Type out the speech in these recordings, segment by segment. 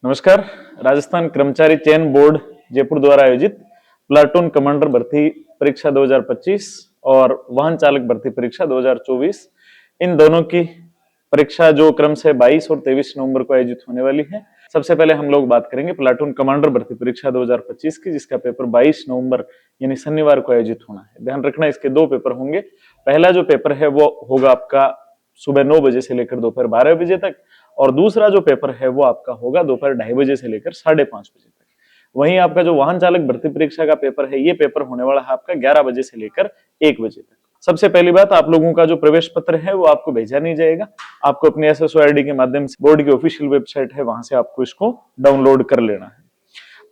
नमस्कार। राजस्थान कर्मचारी चयन बोर्ड जयपुर द्वारा आयोजित प्लाटून कमांडर भर्ती परीक्षा 2025 और वाहन चालक भर्ती परीक्षा 2024 इन दोनों की परीक्षा जो क्रम से 22 और 23 नवंबर को आयोजित होने वाली है। सबसे पहले हम लोग बात करेंगे प्लाटून कमांडर भर्ती परीक्षा 2025 की, जिसका पेपर 22 नवंबर यानी शनिवार को आयोजित होना है। ध्यान रखना, इसके दो पेपर होंगे। पहला जो पेपर है वो होगा आपका सुबह 9 बजे से लेकर दोपहर 12 बजे तक, और दूसरा जो पेपर है वो आपका होगा दोपहर 2:30 बजे से लेकर 5:30 बजे तक। वहीं आपका जो वाहन चालक भर्ती परीक्षा का पेपर है, ये पेपर होने वाला है आपका 11 बजे से लेकर 1 बजे तक। सबसे पहली बात, आप लोगों का जो प्रवेश पत्र है वो आपको भेजा नहीं जाएगा। आपको अपने SSO ID के माध्यम से बोर्ड की ऑफिशियल वेबसाइट है, वहां से आपको इसको डाउनलोड कर लेना है।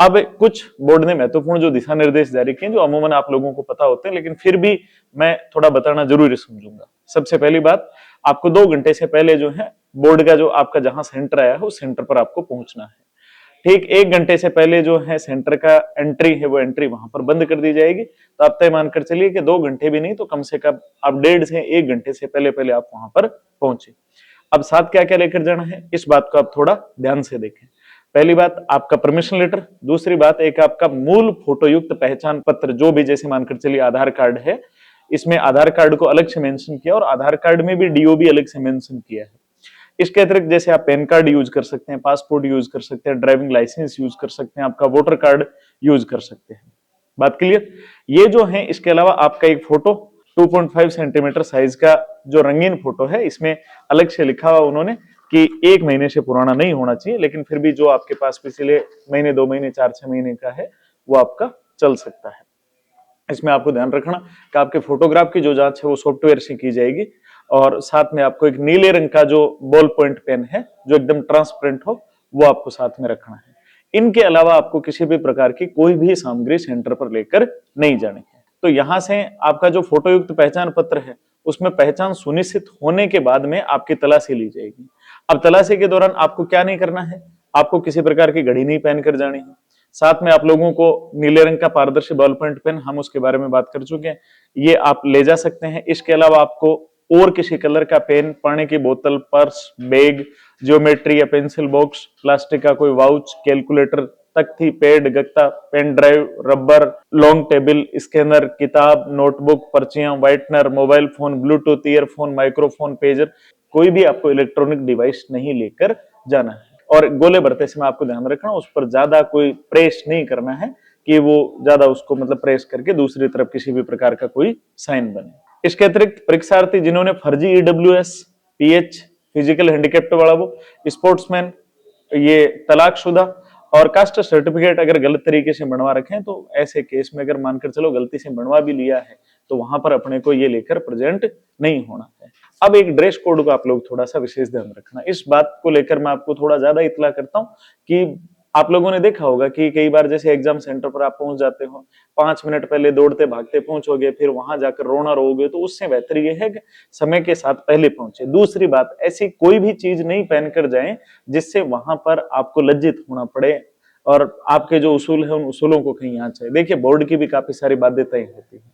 अब कुछ बोर्ड ने महत्वपूर्ण जो दिशा निर्देश जारी किए, जो अमूमन आप लोगों को पता होते हैं, लेकिन फिर भी मैं थोड़ा बताना जरूरी समझूंगा। सबसे पहली बात, आपको 2 घंटे से पहले जो है बोर्ड का जो आपका जहां सेंटर आया है उस सेंटर पर आपको पहुंचना है। ठीक 1 घंटे से पहले जो है सेंटर का एंट्री है वो एंट्री वहां पर बंद कर दी जाएगी। तो आप तय मानकर चलिए कि 2 घंटे भी नहीं तो कम से कम आप 1.5 से 1 घंटे से पहले आप वहां पर पहुंचे। अब साथ क्या क्या लेकर जाना है, इस बात को आप थोड़ा ध्यान से देखें। पहली बात, आपका परमिशन लेटर। दूसरी बात, एक आपका मूल फोटो युक्त पहचान पत्र, जो भी जैसे मानकर चलिए आधार कार्ड है, इसमें आधार कार्ड को अलग से मेंशन किया और आधार कार्ड में भी DOB अलग से मेंशन किया है। इसके अतिरिक्त जैसे आप पैन कार्ड यूज कर सकते हैं, पासपोर्ट यूज कर सकते हैं, ड्राइविंग लाइसेंस यूज कर सकते हैं, आपका वोटर कार्ड यूज कर सकते हैं। बात क्लियर? ये जो है, इसके अलावा आपका एक फोटो 2.5 सेंटीमीटर साइज का जो रंगीन फोटो है, इसमें अलग से लिखा हुआ उन्होंने कि 1 महीने से पुराना नहीं होना चाहिए, लेकिन फिर भी जो आपके पास पिछले महीने, 2 महीने, 4-6 महीने का है वो आपका चल सकता है। इसमें आपको ध्यान रखना कि आपके फोटोग्राफ की जो जांच है वो सॉफ्टवेयर से की जाएगी, और साथ में आपको एक नीले रंग का जो बॉल पॉइंट पेन है जो एकदम ट्रांसपेरेंट हो, वो आपको साथ में रखना है। इनके अलावा आपको किसी भी प्रकार की कोई भी सामग्री सेंटर पर लेकर नहीं जानी है। तो यहां से आपका जो फोटो युक्त पहचान पत्र है उसमें पहचान सुनिश्चित होने के बाद में आपकी तलाशी ली जाएगी। अब तलाशी के दौरान आपको क्या नहीं करना है, आपको किसी प्रकार की घड़ी नहीं पहनकर जानी है। साथ में आप लोगों को नीले रंग का पारदर्शी बॉल पॉइंट पेन, हम उसके बारे में बात कर चुके हैं, ये आप ले जा सकते हैं। इसके अलावा आपको और किसी कलर का पेन, पानी की बोतल, पर्स, बैग, ज्योमेट्री या पेंसिल बॉक्स, प्लास्टिक का कोई वाउच, कैलकुलेटर, तख्ती, पैड, गत्ता, pen drive, rubber, log table, scanner, किताब, नोटबुक, पर्चियां, whitener, mobile phone, Bluetooth earphone, microphone, pager, कोई भी आपको इलेक्ट्रॉनिक डिवाइस नहीं लेकर जाना है। और गोले भरते समय आपको ध्यान रखना, उस पर ज्यादा कोई प्रेस नहीं करना है कि वो ज्यादा उसको मतलब प्रेस करके दूसरी तरफ किसी भी प्रकार का कोई साइन बने। इसके अतिरिक्त परीक्षार्थी जिन्होंने फर्जी EWS, PH, फिजिकल हैंडीकैप्ट वाला वो, स्पोर्ट्समैन, ये तलाकशुदा और कास्ट सर्टिफिकेट अगर गलत तरीके से बनवा रखे हैं, तो ऐसे केस में अगर मानकर चलो गलती से बनवा भी लिया है तो वहां पर अपने को ये लेकर प्रेजेंट नहीं होना है। अब एक ड्रेस कोड को आप लोग थोड़ा सा विशेष ध्यान रखना। इस बात को लेकर मैं आपको थोड़ा ज्यादा इत्तला करता हूँ कि आप लोगों ने देखा होगा कि कई बार जैसे एग्जाम सेंटर पर आप पहुंच जाते हो, 5 मिनट पहले दौड़ते भागते पहुंचोगे, फिर वहां जाकर रोना रोगे, तो उससे बेहतर ये है कि समय के साथ पहले पहुंचे। दूसरी बात, ऐसी कोई भी चीज नहीं पहनकर जाएं जिससे वहां पर आपको लज्जित होना पड़े और आपके जो उसूल है उन उसूलों को कहीं आंच आए। देखिए, बोर्ड की भी काफी सारी बाध्यताएं होती हैं।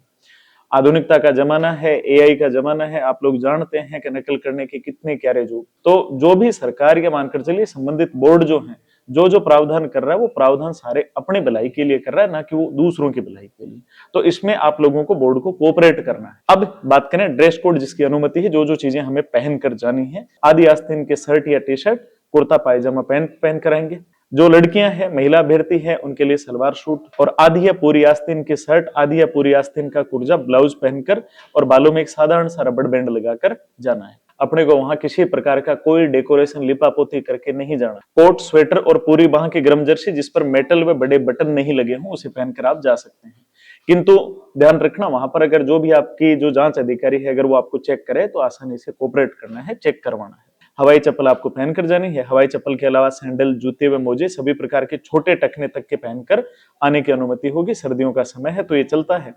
आधुनिकता का जमाना है, AI का जमाना है, आप लोग जानते हैं कि नकल करने के कितने क्यारे जो, तो जो भी सरकार के मानकर चलिए संबंधित बोर्ड जो है, जो जो प्रावधान कर रहा है वो प्रावधान सारे अपनी भलाई के लिए कर रहा है, ना कि वो दूसरों की भलाई के लिए। तो इसमें आप लोगों को बोर्ड को कोऑपरेट करना है। अब बात करें ड्रेस कोड जिसकी अनुमति है, जो जो चीजें हमें पहन कर जानी है। आदि आस्तीन के शर्ट या टी-शर्ट, कुर्ता पायजामा पहन कर आएंगे। जो लड़कियां हैं, महिला अभ्यर्थी है, उनके लिए सलवार सूट और आधी या पूरी आस्तीन की शर्ट, आधी या पूरी आस्तीन का कुर्जा, ब्लाउज पहनकर और बालों में एक साधारण सा रबड़ बैंड लगाकर जाना है। अपने को वहां किसी प्रकार का कोई डेकोरेशन लिपापोती करके नहीं जाना। कोट, स्वेटर और पूरी बाह की गर्म जर्सी जिस पर मेटल व बड़े बटन नहीं लगे हों, उसे पहनकर आप जा सकते हैं। किंतु ध्यान रखना, वहां पर अगर जो भी आपकी जो जांच अधिकारी है, अगर वो आपको चेक करे तो आसानी से कोऑपरेट करना है, चेक करवाना है। हवाई चप्पल आपको पहनकर जानी है। हवाई चप्पल के अलावा सैंडल, जूते व मोजे सभी प्रकार के छोटे टखने तक के पहनकर आने की अनुमति होगी। सर्दियों का समय है तो ये चलता है।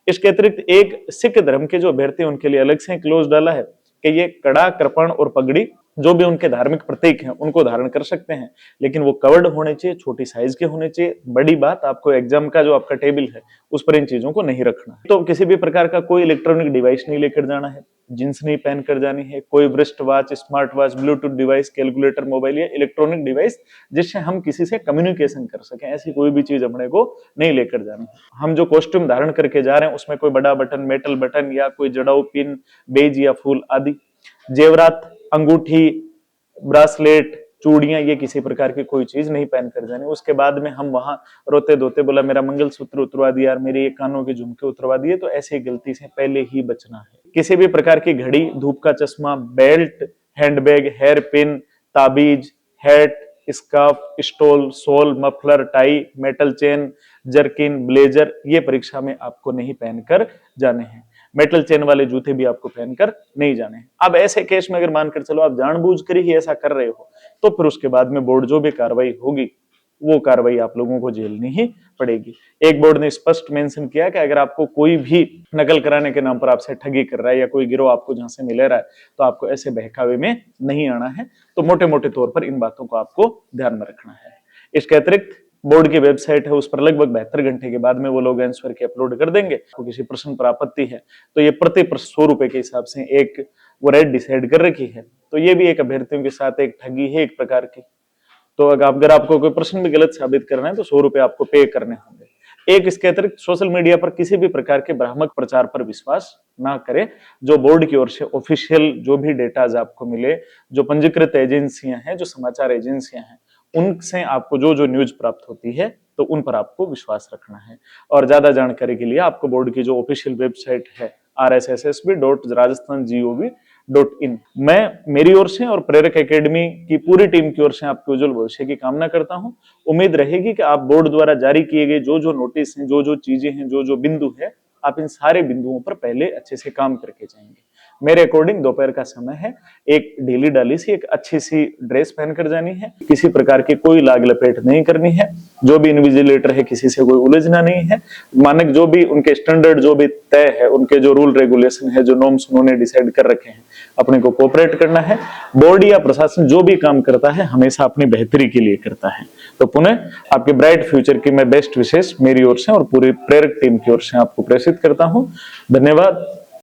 इसके अतिरिक्त एक सिख धर्म के जो अभ्यर्थी उनके लिए अलग से क्लोज डाला है कि ये कड़ा, कृपाण और पगड़ी जो भी उनके धार्मिक प्रतीक हैं उनको धारण कर सकते हैं, लेकिन वो कवर्ड होने चाहिए, छोटी साइज के होने चाहिए। बड़ी बात, आपको एग्जाम का जो आपका टेबल है उस पर इन चीजों को नहीं रखना है। तो किसी भी प्रकार का कोई इलेक्ट्रॉनिक डिवाइस नहीं लेकर जाना है, जींस नहीं पहन कर जानी है, कोई wrist watch, smart watch, Bluetooth device, calculator, mobile या इलेक्ट्रॉनिक डिवाइस जिससे हम किसी से कम्युनिकेशन कर सकें, ऐसी कोई भी चीज अपने को नहीं लेकर जानी। हम जो कॉस्ट्यूम धारण करके जा रहे हैं उसमें कोई बड़ा बटन, मेटल बटन या कोई जड़ाऊ पिन, बेज या फूल आदि, जेवरात, अंगूठी, ब्रासलेट, चूड़ियां, ये किसी प्रकार की कोई चीज नहीं पहन कर जानी। उसके बाद में हम वहां रोते धोते बोला मेरा मंगलसूत्र उतरवा दिया, मेरे ये कानों के झुमके उतरवा दिए, तो ऐसी गलती से पहले ही बचना है। किसी भी प्रकार की घड़ी, धूप का चश्मा, बेल्ट, हैंडबैग, हेयर पिन, ताबीज, hat, scarf, stole, shawl, muffler, tie, metal chain, jerkin, blazer, ये परीक्षा में आपको नहीं पहनकर जाने हैं। मेटल चेन वाले जूते भी आपको पहनकर नहीं जाने हैं। अब ऐसे केस में अगर मानकर चलो आप जानबूझकर ही ऐसा कर रहे हो, तो फिर उसके बाद में बोर्ड जो भी कार्रवाई होगी वो कार्रवाई आप लोगों को झेलनी ही पड़ेगी। एक बोर्ड ने स्पष्ट मेंशन किया कि अगर आपको कोई भी नकल कराने के नाम पर आपसे ठगी कर रहा है या कोई गिरोह आपको जहां से मिले रहा है, तो आपको ऐसे बहकावे में नहीं आना है। तो मोटे मोटे तौर पर इन बातों को आपको ध्यान में रखना है। इसके अतिरिक्त बोर्ड की वेबसाइट है, उस पर लगभग 72 घंटे के बाद में वो लोग आंसर के अपलोड कर देंगे। तो किसी प्रश्न पर आपत्ति है तो ये प्रति प्रश्न 100 रुपए के हिसाब से एक वो रेट डिसाइड कर रखी है। तो ये भी एक अभ्यर्थियों के साथ एक ठगी है एक प्रकार की। तो अगर आपको कोई प्रश्न भी गलत साबित करना है तो 100 रुपए आपको पे करने होंगे। एक इसके अतिरिक्त सोशल मीडिया पर किसी भी प्रकार के भ्रामक प्रचार पर विश्वास ना करें। जो बोर्ड की ओर से ऑफिशियल जो भी डेटाज आपको मिले, जो पंजीकृत एजेंसियां हैं, जो समाचार एजेंसियां हैं, उनसे आपको जो जो न्यूज प्राप्त होती है तो उन पर आपको विश्वास रखना है। और ज्यादा जानकारी के लिए आपको बोर्ड की जो ऑफिशियल वेबसाइट है rssb.rajasthan.gov.in, मैं मेरी ओर से और प्रेरक एकेडमी की पूरी टीम की ओर से आपके उज्जवल भविष्य की कामना करता हूं। उम्मीद रहेगी कि आप बोर्ड द्वारा जारी किए गए जो जो नोटिस हैं, जो जो चीजें हैं, जो जो बिंदु है, आप इन सारे बिंदुओं पर पहले अच्छे से काम करके जाएंगे। मेरे अकॉर्डिंग दोपहर का समय है, एक ढीली डाली सी एक अच्छी सी ड्रेस पहनकर जानी है, किसी प्रकार की कोई लाग लपेट नहीं करनी है, जो भी इन्विजिलेटर है किसी से कोई उलझना नहीं है, मानक जो भी उनके स्टैंडर्ड जो भी तय है, उनके जो रूल रेगुलेशन है, जो नॉर्म्स उन्होंने डिसाइड कर रखे हैं, अपने को कोऑपरेट करना है। बोर्ड या प्रशासन जो भी काम करता है हमेशा अपनी बेहतरी के लिए करता है। तो पुनः आपके ब्राइट फ्यूचर की मैं बेस्ट विशेष मेरी ओर से और पूरी प्रेरक टीम की ओर से आपको प्रेषित करता हूं। धन्यवाद।